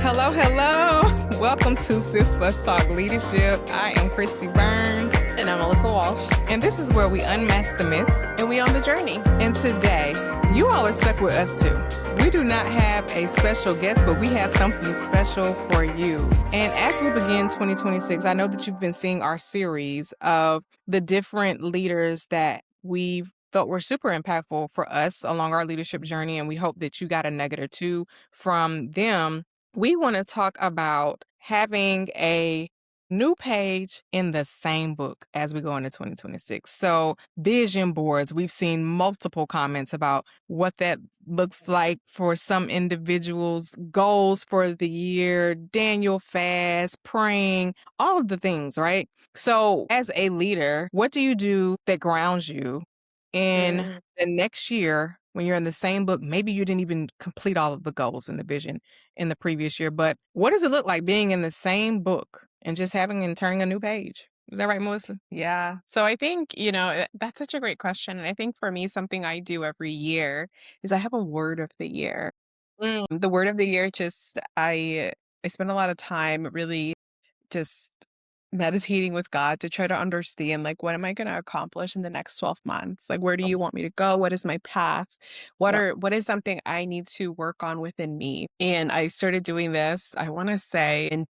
Hello, hello. Welcome to Sis Let's Talk Leadership. I am Kristi Burns. And I'm Melissa Walsh. And this is where we unmask the myths. And we on the journey. And today, you all are stuck with us too. We do not have a special guest, but we have something special for you. And as we begin 2026, I know that you've been seeing our series of the different leaders that we've thought were super impactful for us along our leadership journey. And we hope that you got a nugget or two from them. We want to talk about having a new page in the same book as we go into 2026. So vision boards, we've seen multiple comments about what that looks like for some individuals, goals for the year, Daniel fast, praying, all of the things, right? So as a leader, what do you do that grounds you in the next year when you're in the same book? Maybe you didn't even complete all of the goals and the vision in the previous year, but what does it look like being in the same book and just having and turning a new page? Is that right, Melissa? Yeah. So I think, that's such a great question. And I think for me, something I do every year is I have a word of the year. The word of the year, I spend a lot of time really just meditating with God to try to understand, like, what am I going to accomplish in the next 12 months? Like, where do you want me to go? What is my path? Yeah. What is something I need to work on within me? And I started doing this, I want to say in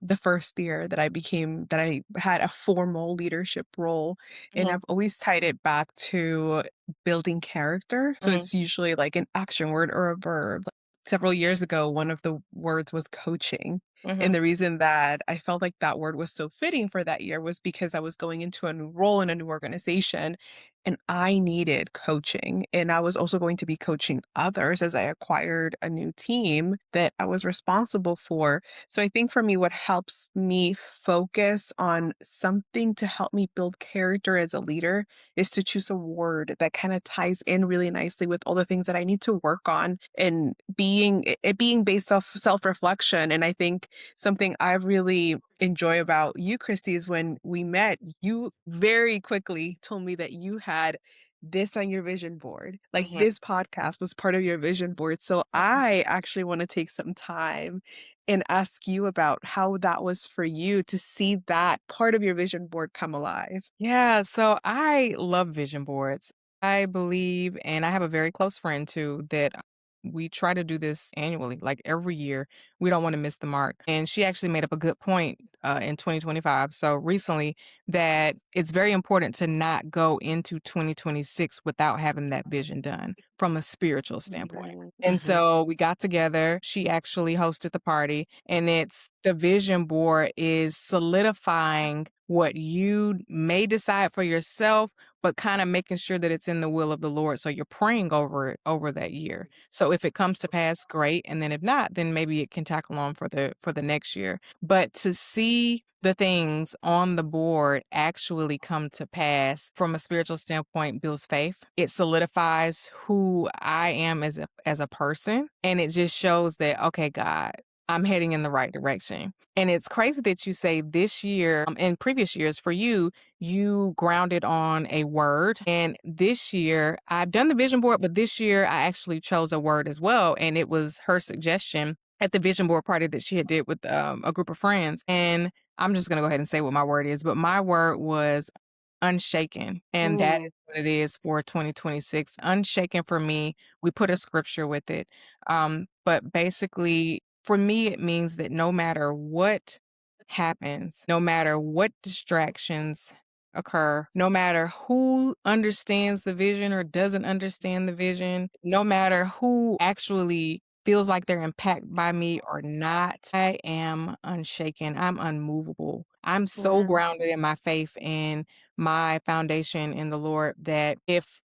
the first year that I had a formal leadership role, and I've always tied it back to building character. So it's usually like an action word or a verb. Like, several years ago, one of the words was coaching. And the reason that I felt like that word was so fitting for that year was because I was going into a new role in a new organization and I needed coaching. And I was also going to be coaching others as I acquired a new team that I was responsible for. So I think for me, what helps me focus on something to help me build character as a leader is to choose a word that kind of ties in really nicely with all the things that I need to work on, and being based off self-reflection. And I think something I really enjoy about you, Kristi, is when we met, you very quickly told me that you had this on your vision board. Like, this podcast was part of your vision board. So I actually want to take some time and ask you about how that was for you to see that part of your vision board come alive. Yeah, so I love vision boards. I believe, and I have a very close friend too, that we try to do this annually, like every year. We don't want to miss the mark. And she actually made up a good point in 2025. So recently, that it's very important to not go into 2026 without having that vision done from a spiritual standpoint. And so we got together. She actually hosted the party, and the vision board is solidifying what you may decide for yourself, but kind of making sure that it's in the will of the Lord. So you're praying over it over that year. So if it comes to pass, great. And then if not, then maybe it can tackle on for the next year. But to see the things on the board actually come to pass from a spiritual standpoint builds faith. It solidifies who I am as a person. And it just shows that, okay, God, I'm heading in the right direction. And it's crazy that you say this year, in previous years for you, you grounded on a word. And this year, I've done the vision board, but this year I actually chose a word as well. And it was her suggestion at the vision board party that she had did with a group of friends. And I'm just going to go ahead and say what my word is, but my word was unshaken. And that is what it is for 2026. Unshaken for me. We put a scripture with it. But basically, for me, it means that no matter what happens, no matter what distractions occur, no matter who understands the vision or doesn't understand the vision, no matter who actually feels like they're impacted by me or not, I am unshaken. I'm unmovable. I'm so grounded in my faith and my foundation in the Lord that if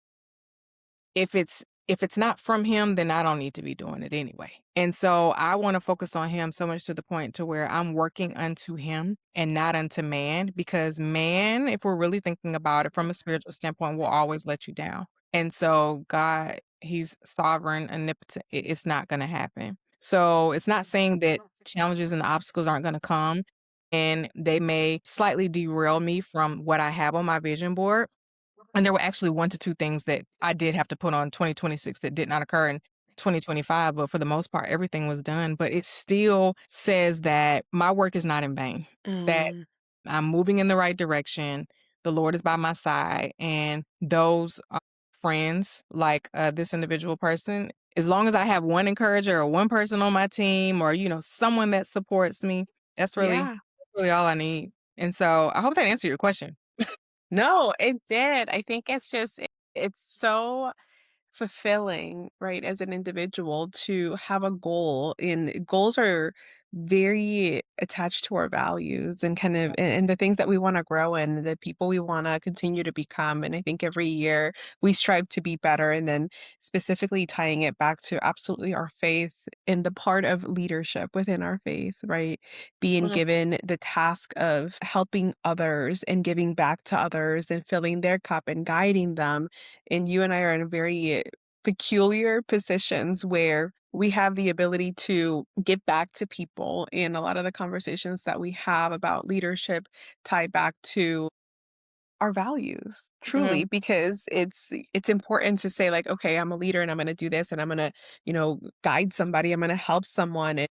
it's not from him, then I don't need to be doing it anyway. And so I want to focus on him so much to the point to where I'm working unto him and not unto man, because man, if we're really thinking about it from a spiritual standpoint, will always let you down. And so God, he's sovereign, omnipotent. It's not going to happen. So it's not saying that challenges and obstacles aren't going to come and they may slightly derail me from what I have on my vision board. And there were actually 1 to 2 things that I did have to put on 2026 that did not occur in 2025, but for the most part, everything was done. But it still says that my work is not in vain, that Mm, I'm moving in the right direction. The Lord is by my side. And those friends, like this individual person, as long as I have one encourager or one person on my team or, someone that supports me, yeah. that's really all I need. And so I hope that answered your question. No, it did. I think it's so fulfilling, right, as an individual to have a goal, and goals are very attached to our values and kind of and the things that we want to grow in, the people we want to continue to become. And I think every year we strive to be better. And then specifically tying it back to absolutely our faith in the part of leadership within our faith, right? Being Mhm, given the task of helping others and giving back to others and filling their cup and guiding them. And you and I are in a very peculiar positions where we have the ability to give back to people, and a lot of the conversations that we have about leadership tie back to our values, truly, mhm, because it's important to say like, okay, I'm a leader and I'm going to do this and I'm going to, guide somebody, I'm going to help someone. And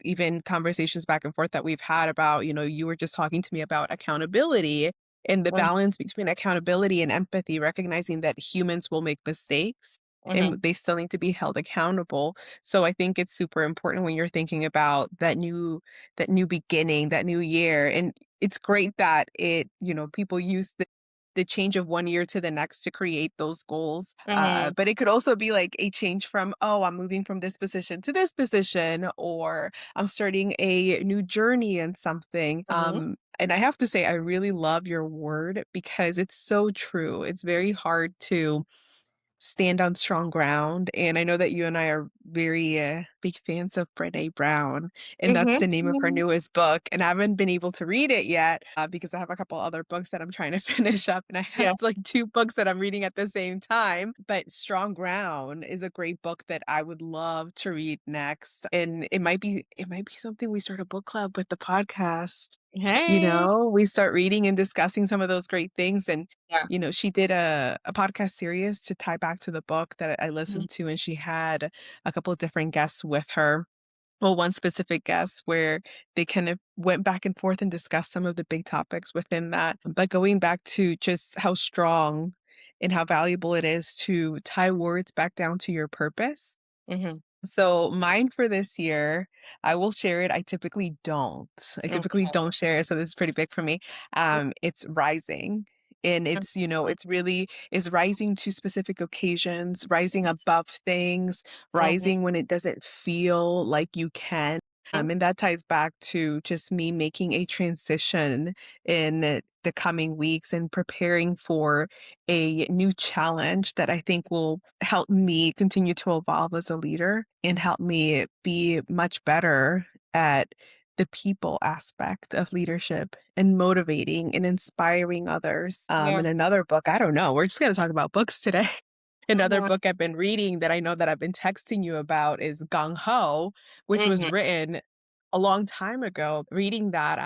even conversations back and forth that we've had about, you were just talking to me about accountability and the mhm, balance between accountability and empathy, recognizing that humans will make mistakes mhm, and they still need to be held accountable. So I think it's super important when you're thinking about that new beginning, that new year. And it's great that people use the change of one year to the next to create those goals. mhm, But it could also be like a change from, oh, I'm moving from this position to this position, or I'm starting a new journey in something. mhm, And I have to say, I really love your word because it's so true. It's very hard to stand on strong ground. And I know that you and I are very big fans of Brene Brown, and that's mhm, the name of her mhm. newest book. And I haven't been able to read it yet because I have a couple other books that I'm trying to finish up, and I have Yeah. like two books that I'm reading at the same time. But Strong Ground is a great book that I would love to read next, and it might be something we start a book club with the podcast. Hey. We start reading and discussing some of those great things. And, Yeah. she did a podcast series to tie back to the book that I Mhm, listened to, and she had a couple of different guests with her. Well, one specific guest where they kind of went back and forth and discussed some of the big topics within that. But going back to just how strong and how valuable it is to tie words back down to your purpose. mhm, So mine for this year, I will share it. I typically don't. I typically okay. don't share it, so this is pretty big for me. It's rising. And it's really is rising to specific occasions, rising above things, Mhm, rising when it doesn't feel like you can. mhm, And that ties back to just me making a transition in the coming weeks and preparing for a new challenge that I think will help me continue to evolve as a leader and help me be much better at the people aspect of leadership and motivating and inspiring others. yeah. In another book, I don't know, we're just going to talk about books today. Another Mhm, book I've been reading that I know that I've been texting you about is Gung Ho, which was mhm, written a long time ago. Reading that,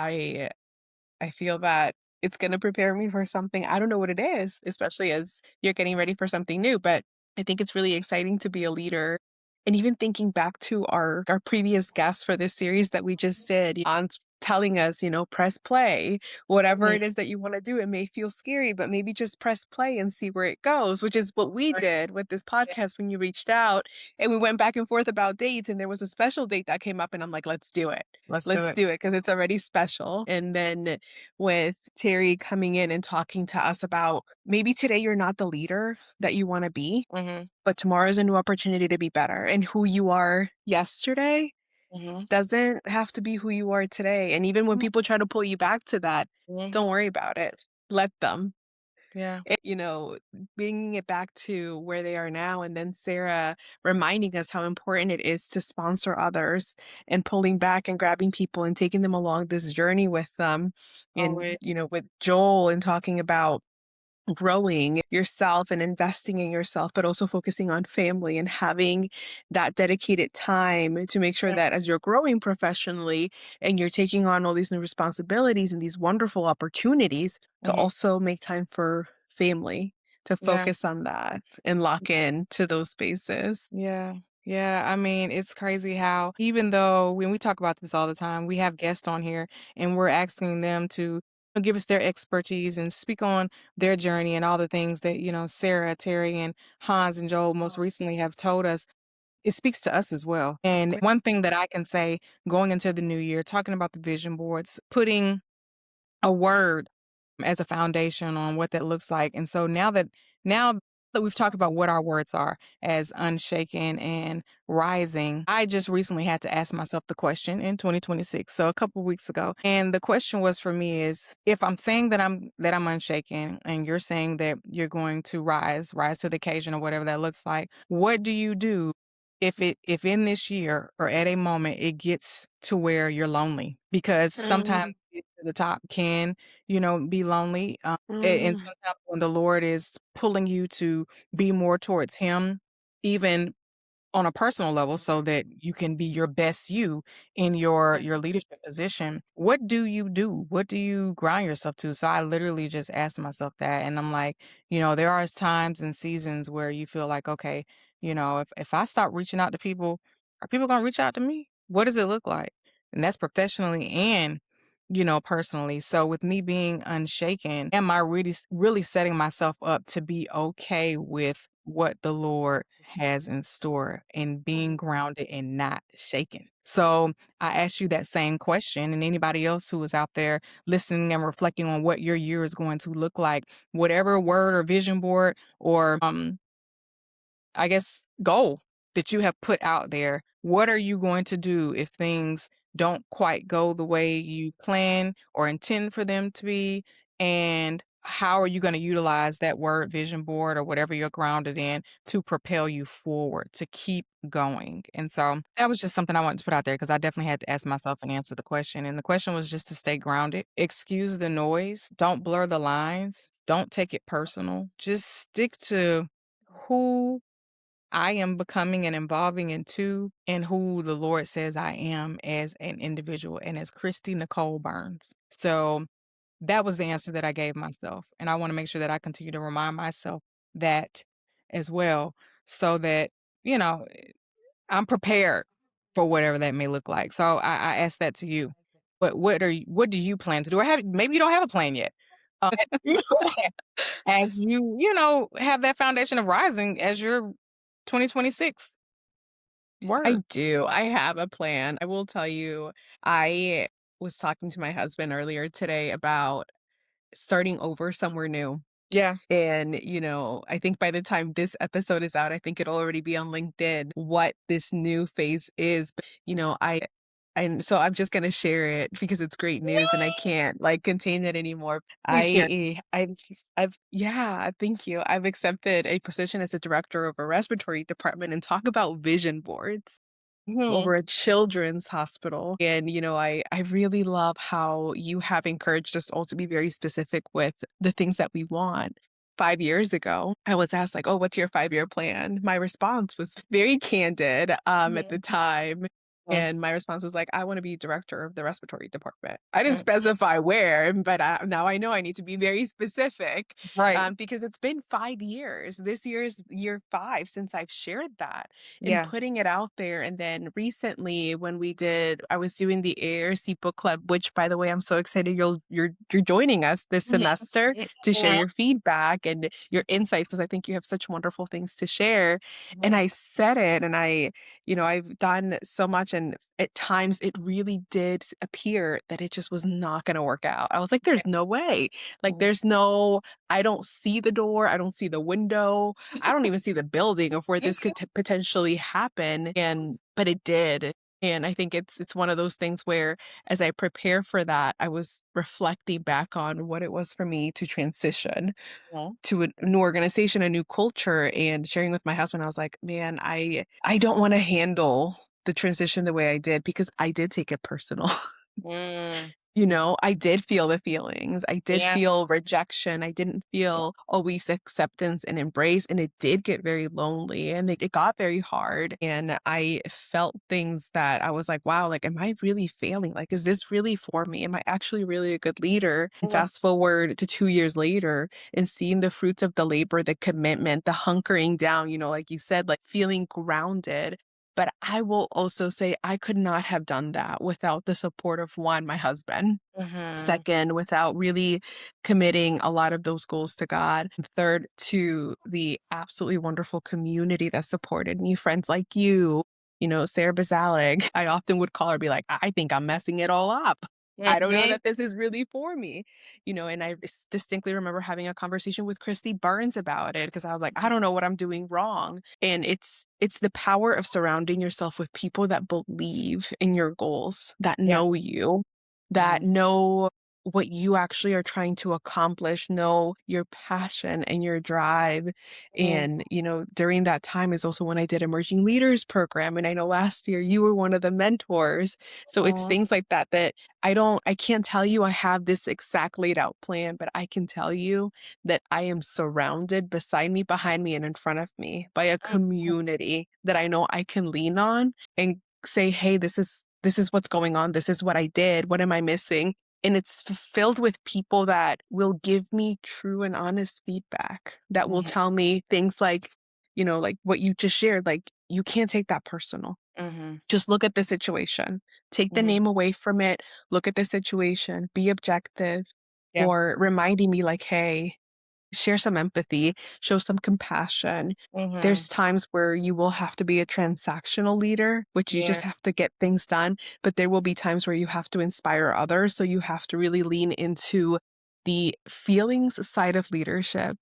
I feel that it's gonna prepare me for something. I don't know what it is, especially as you're getting ready for something new, but I think it's really exciting to be a leader. And even thinking back to our previous guests for this series that we just did, on telling us, press play, whatever mhm. it is that you want to do. It may feel scary, but maybe just press play and see where it goes, which is what we Right. did with this Yeah. podcast when you reached out. And we went back and forth about dates, and there was a special date that came up, and I'm like, let's do it. Let's do Let's it. do it because it's already special. And then with Terry coming in and talking to us about maybe today you're not the leader that you want to be, Mhm, but tomorrow is a new opportunity to be better. And who you are yesterday mhm, doesn't have to be who you are today. And even when mhm, people try to pull you back to that, mhm. don't worry about it. Let them. Yeah. Bringing it back to where they are now. And then Sarah reminding us how important it is to sponsor others and pulling back and grabbing people and taking them along this journey with them. And, Always. with Joel and talking about growing yourself and investing in yourself, but also focusing on family and having that dedicated time to make sure Yeah. that as you're growing professionally and you're taking on all these new responsibilities and these wonderful opportunities, to Mhm. also make time for family, to Yeah. focus on that and lock in to those spaces. Yeah. Yeah, I mean, it's crazy how even though when we talk about this all the time, we have guests on here and we're asking them to give us their expertise and speak on their journey and all the things that, Sarah, Terry, and Hans and Joel most recently have told us. It speaks to us as well. And one thing that I can say going into the new year, talking about the vision boards, putting a word as a foundation on what that looks like. And so now that we've talked about what our words are as unshaken and rising, I just recently had to ask myself the question in 2026, so a couple weeks ago. And the question was for me is if I'm saying that I'm unshaken and you're saying that you're going to rise to the occasion or whatever that looks like, what do you do if in this year or at a moment it gets to where you're lonely? Because sometimes Mm, to get to the top can, be lonely. And mm, sometimes when the Lord is pulling you to be more towards Him, even on a personal level so that you can be your best you in your leadership position, what do you do? What do you grind yourself to? So I literally just asked myself that, and I'm like, there are times and seasons where you feel like, okay, if I stop reaching out to people, are people gonna reach out to me? What does it look like? And that's professionally and personally. So with me being unshaken, am I really setting myself up to be okay with what the Lord has in store and being grounded and not shaken? So I ask you that same question, and anybody else who is out there listening and reflecting on what your year is going to look like, whatever word or vision board or I guess, goal that you have put out there. What are you going to do if things don't quite go the way you plan or intend for them to be? And how are you going to utilize that word vision board or whatever you're grounded in to propel you forward, to keep going? And so that was just something I wanted to put out there because I definitely had to ask myself and answer the question. And the question was just to stay grounded, excuse the noise, don't blur the lines, don't take it personal, just stick to who I am becoming and evolving into and who the Lord says I am as an individual and as Kristi Nicole Burns. So that was the answer that I gave myself. And I want to make sure that I continue to remind myself that as well so that, you know, I'm prepared for whatever that may look like. So I ask that to you. But what do you plan to do? Or maybe you don't have a plan yet. Um, as you have that foundation of rising as your 2026 I word. do. I have a plan. I will tell you, I was talking to my husband earlier today about starting over somewhere new. Yeah. And, I think by the time this episode is out, I think it'll already be on LinkedIn what this new phase is. But, and so I'm just gonna share it because it's great news and I Yay! can't like contain it anymore. Please share. I've yeah, thank you. I've accepted a position as a director of a respiratory department and talk about vision boards Mhm. over a children's hospital. And, I really love how you have encouraged us all to be very specific with the things that we want. 5 years ago, I was asked, like, oh, what's your 5-year plan? My response was very candid at the Mhm. time. Mhm. And my response was like, I want to be director of the respiratory department. I didn't Mm. specify where, but now I know I need to be very specific Right. because it's been 5 years. This year's year 5 since I've shared that and Yeah. putting it out there. And then recently when I was doing the AARC book club, which by the way, I'm so excited you're joining us this Mhm. semester to share Mhm. your feedback and your insights because I think you have such wonderful things to share. And Mhm. I said it and I've done so much and at times it really did appear that it just was not going to work out. I was like, Yeah. there's no way. Like, Mhm. I don't see the door. I don't see the window. I don't even see the building of where this could potentially happen. But it did. And I think it's one of those things where as I prepare for that, I was reflecting back on what it was for me to transition Mhm. to a new organization, a new culture, and sharing with my husband, I was like, "Man, I don't wanna handle the transition the way I did," because I did take it personal. Mm. I did feel the feelings. I did Yeah. feel rejection. I didn't Yeah. feel always acceptance and embrace, and it did get very lonely, and it got very hard, and I felt things that I was like, "Wow, like, am I really failing? Like, is this really for me? Am I actually really a good leader?" And Mhm. fast forward to 2 years later and seeing the fruits of the labor, the commitment, the hunkering down, like you said, like, feeling grounded. But I will also say I could not have done that without the support of 1, my husband. Mhm. 2nd, without really committing a lot of those goals to God. 3rd, to the absolutely wonderful community that supported me, friends like you know, Sarah Bazalik. I often would call her, be like, I think I'm messing it all up. I don't know Mhm. that this is really for me, you know, and I distinctly remember having a conversation with Kristi Burns about it because I was like, I don't know what I'm doing wrong. And it's the power of surrounding yourself with people that believe in your goals, that Yeah. know you, that Mhm. know what you actually are trying to accomplish, know your passion and your drive. Mhm. And, you know, during that time is also when I did Emerging Leaders Program. And I know last year you were one of the mentors. So it's Mhm. things like that that I can't tell you I have this exact laid out plan, but I can tell you that I am surrounded beside me, behind me, and in front of me by a Mhm. community that I know I can lean on and say, hey, this is what's going on. This is what I did. What am I missing? And it's filled with people that will give me true and honest feedback, that will Mhm. tell me things like, you know, like what you just shared, like, you can't take that personal. Mhm. Just look at the situation. Take the Mhm. name away from it. Look at the situation. Be objective. Yeah. Or reminding me, like, hey, share some empathy, show some compassion. There's Mhm. times where you will have to be a transactional leader, which you Yeah. just have to get things done, but there will be times where you have to inspire others, so you have to really lean into the feelings side of leadership.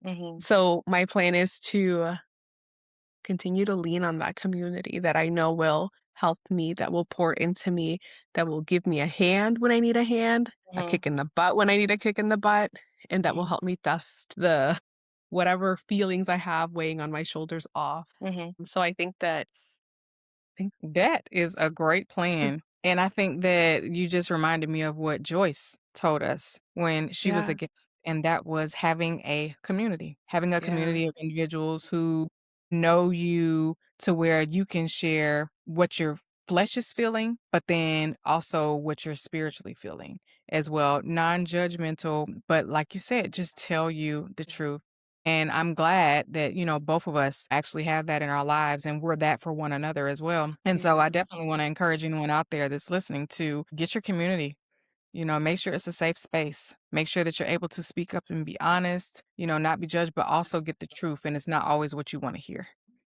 Mhm. So my plan is to continue to lean on that community that I know will help me, that will pour into me, that will give me a hand when I need a hand, a Mhm. kick in the butt when I need a kick in the butt, and that will Mhm. help me dust the whatever feelings I have weighing on my shoulders off. Mhm. So I think that think That is a great plan, and I think that you just reminded me of what Joyce told us when she was a yeah, kid, and that was having a yeah, community of individuals who know you to where you can share what your flesh is feeling, but then also what you're spiritually feeling as well. Non-judgmental, but like you said, just tell you the truth. And I'm glad that, both of us actually have that in our lives and we're that for one another as well. And so I yeah, definitely want to encourage anyone out there that's listening to get your community. Make sure it's a safe space. Make sure that you're able to speak up and be honest, not be judged, but also get the truth. And it's not always what you want to hear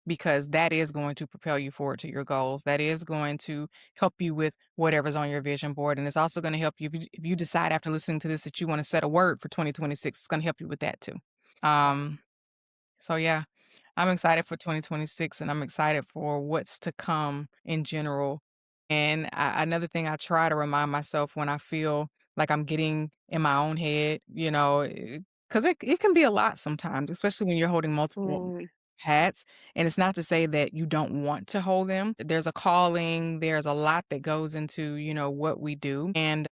because that is going to propel you forward to your goals. That is going to help you with whatever's on your vision board. And it's also going to help you if you decide after listening to this that you want to set a word for 2026, it's going to help you with that too. yeah, Um, so yeah, I'm excited for 2026 and I'm excited for what's to come in general. And another thing I try to remind myself when I feel like I'm getting in my own head, because it can be a lot sometimes, especially when you're holding multiple mm, hats. And it's not to say that you don't want to hold them. There's a calling, there's a lot that goes into, what we do. And,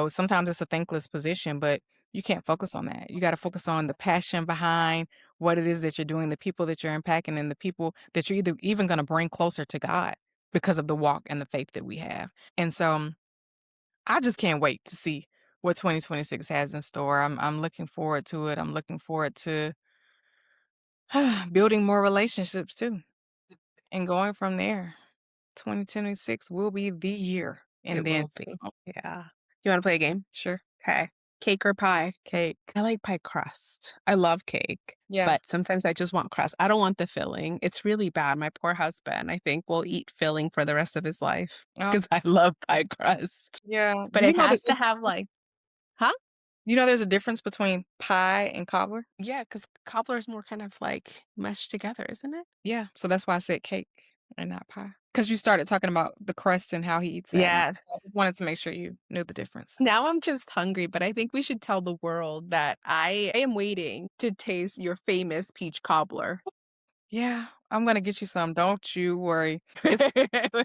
sometimes it's a thankless position, but you can't focus on that. You got to focus on the passion behind what it is that you're doing, the people that you're impacting, and the people that you're either even going to bring closer to God because of the walk and the faith that we have. And so I just can't wait to see what 2026 has in store. I'm looking forward to it. I'm looking forward to building more relationships too and going from there. 2026 will be the year. And it then will be. Yeah. You wanna play a game? sure, Okay. Cake or pie? cake. I like pie crust. I love cake, Yeah. but sometimes I just want crust. I don't want the filling. It's really bad. My poor husband, I think, will eat filling for the rest of his life Oh, because I love pie crust. yeah. But it has to have like huh? There's a difference between pie and cobbler? Yeah, because cobbler is more kind of like meshed together, isn't it? Yeah, so that's why I said cake and not pie. Because you started talking about the crust and how he eats that, and Yes. I just wanted to make sure you knew the difference. Now I'm just hungry, but I think we should tell the world that I am waiting to taste your famous peach cobbler. Yeah, I'm gonna get you some, don't you worry. It's so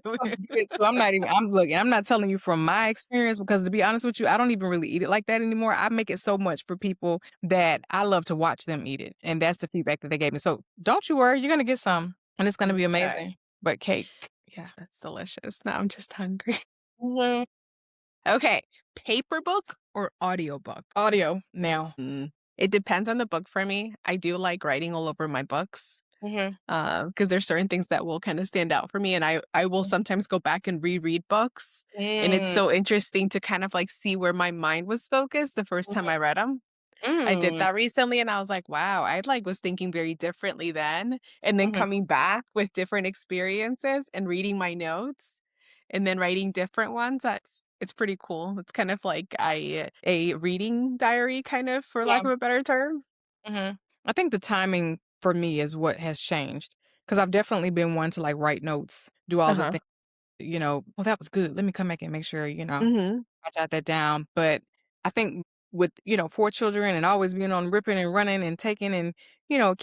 good too. I'm not telling you from my experience because to be honest with you, I don't even really eat it like that anymore. I make it so much for people that I love to watch them eat it, and that's the feedback that they gave me. So don't you worry, you're gonna get some, and it's gonna be Okay. amazing. But cake, yeah. That's delicious. Now I'm just hungry. Mhm. Okay, paper book or audiobook? Audio now. Mm. It depends on the book for me. I do like writing all over my books, Mhm. Because there's certain things that will kinda stand out for me, and I will sometimes go back and reread books, and it's Mm. so interesting to kind of, like, see where my mind was focused the first time Mhm. I read them. I did Mm. that recently, and I was like, "Wow, I, like, was thinking very differently then," and then Mhm. coming back with different experiences and reading my notes, and then writing different ones, it's pretty cool. It's kind of like a reading diary, kind of, for Yeah. lack of a better term. Mhm. I think the timing for me is what has changed, because 'cause I've definitely been one to, like, write notes, do all the Uh-huh. things, "Well, that was good. Let me come back and make sure, Mhm. I jot that down." But I think with, 4 children and always being on ripping and running and taking and,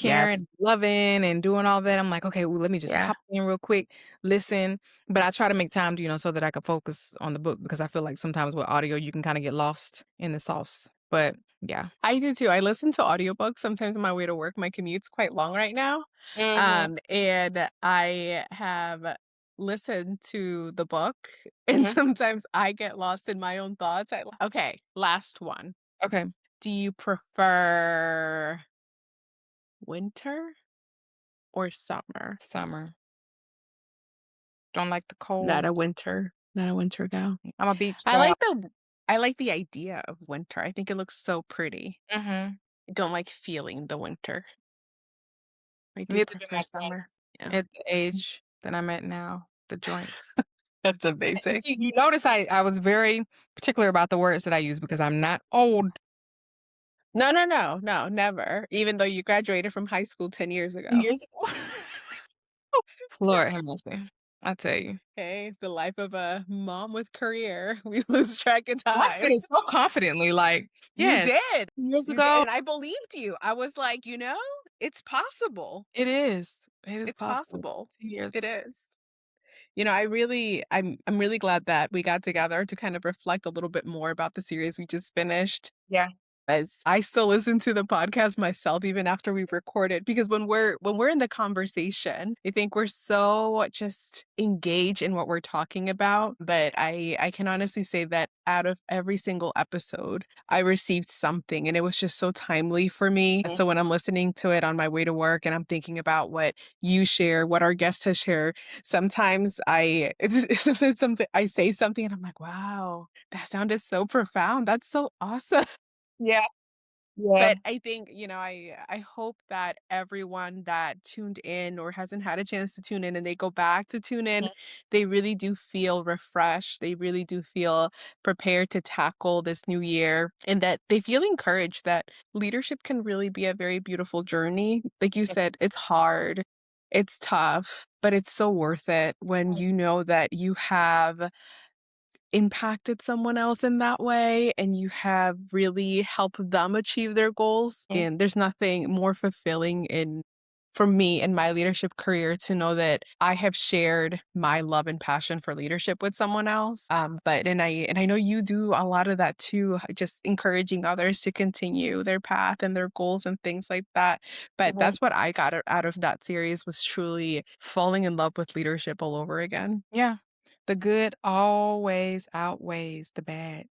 Yes. caring, loving, and doing all that, I'm like, "Okay, well, let me just Yeah. pop in real quick, listen." But I try to make time, so that I could focus on the book because I feel like sometimes with audio, you can kinda get lost in the sauce. But yeah. I do too. I listen to audiobooks sometimes on my way to work. My commute's quite long right now. Mhm. And I have listened to the book, and Mhm. sometimes I get lost in my own thoughts. Okay, last one. Okay. Do you prefer winter or summer? Summer. Don't like the Not cold. a winter, not a winter gal. I'm a beach I gal. like the I like the idea of winter. I think it looks so pretty. Mhm. I don't like feeling the winter. I do Neither do prefer my summer. Yeah. friends at the age that I'm at now, the joint. That's And amazing. see, you notice I was very particular about the words that I use because I'm not old. No, no, no, no, never, even though you graduated from high school 10 years ago. Years ago. Lord have mercy. I tell you. Hey, the life of a mom with career. We lose track of And I said time. it so confidently, like, You "Yes, did. years You did, ago." and I believed you. I was like, it's possible. It is. It is It's possible. possible. 2 years. It is. I'm really glad that we got together to kind of reflect a little bit more about the series we just finished. Yeah. As I still listen to the podcast myself even after we record it, because when we're in the conversation, I think we're so just engaged in what we're talking about. But I can honestly say that out of every single episode, I received something, and it was just so timely for me. Mhm. So when I'm listening to it on my way to work and I'm thinking about what you share, what our guest has shared, sometimes sometimes something I say something and I'm like, wow, that sounded so profound. That's so awesome. Yeah. Yeah. But I think, I hope that everyone that tuned in or hasn't had a chance to tune in and they go back to tune in, Mhm. they really do feel refreshed. They really do feel prepared to tackle this new year and that they feel encouraged that leadership can really be a very beautiful journey. Like you said, it's hard. It's tough, but it's so worth it when you know that you have impacted someone else in that way and you have really helped them achieve their goals. Mhm. And there's nothing more fulfilling in for me in my leadership career to know that I have shared my love and passion for leadership with someone else. But and I know you do a lot of that too, just encouraging others to continue their path and their goals and things like that. But Mhm. that's what I got out of that series was truly falling in love with leadership all over again. Yeah. The good always outweighs the bad.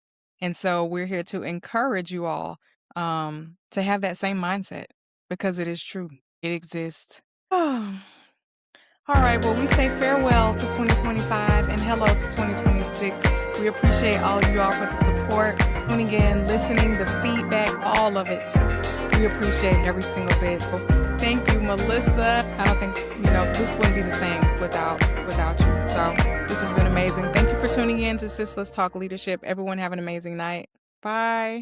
And so we're here to encourage you all to have that same mindset because it is true. It exists. All right, well, we say farewell to 2025 and hello to 2026. We appreciate all of you all for the support, tuning in, listening, the feedback, all of it. We appreciate every single bit. So thank you, Melissa. I don't think, this wouldn't be the same without you. So this has been amazing. Thank you for tuning in to Sis Let's Talk Leadership. Everyone have an amazing night. Bye.